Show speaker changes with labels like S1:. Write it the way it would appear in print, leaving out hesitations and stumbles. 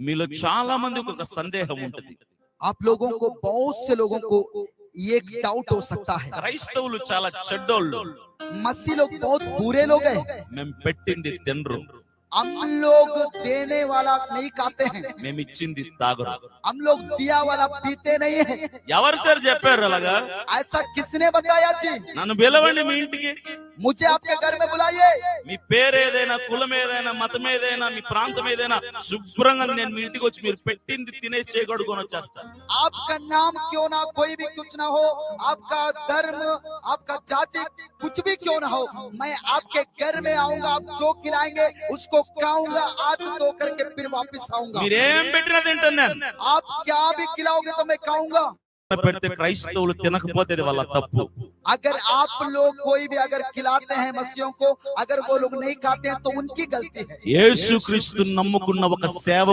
S1: మీలో చాలా మందికి ఒక సందేహం ఉంటుంది.
S2: आप लोगों को, बहुत से लोगों को ये एक डाउट हो सकता है,
S1: క్రైస్తవులు చాలా చెడ్డోళ్ళు,
S2: मसीह लोग बहुत बुरे लोग हैं,
S1: మేము పెట్టింది తినరు,
S2: हम लोग देने वाला नहीं खाते हैं,
S1: మేము ఇచ్చింది తాగరు.
S2: हम लोग दिया वाला पीते नहीं है।
S1: ఎవరు సార్ చెప్పారు అలాగా?
S2: ऐसा किसने बताया जी?
S1: నన్ను పిలవండి మీ ఇంటికి,
S2: मुझे आपके घर में बुलाइए,
S1: మీ పేరు ఏదైనా, కులం ఏదైనా, మతం ఏదైనా, మీ ప్రాంతం ఏదైనా, శుభ్రంగా నేను మీ ఇంటికి వచ్చి మీరు పెట్టింది తినేసి చేయగడుకొని వచ్చేస్తా.
S2: आपका नाम क्यों ना, कोई भी कुछ ना हो, आपका धर्म, आपका जाति कुछ भी क्यों ना हो, मैं आपके घर में आऊंगा, आप जो खिलाएंगे उसको खाऊंगा, हाथ धो करके फिर वापस आऊंगा।
S1: మీరేం పెట్టినా తింటాను నేను.
S2: आप क्या भी खिलाओगे तो मैं खाऊंगा।
S1: పెడితే క్రైస్తవులు తినకపోతే అది వాళ్ళ తప్పు.
S2: अगर आप लोग कोई भी अगर खिलाते हैं मसीहों को, अगर वो लोग नहीं खाते हैं तो उनकी गलती है।
S1: యేసుక్రీస్తుని నమ్ముకున్న ఒక సేవకు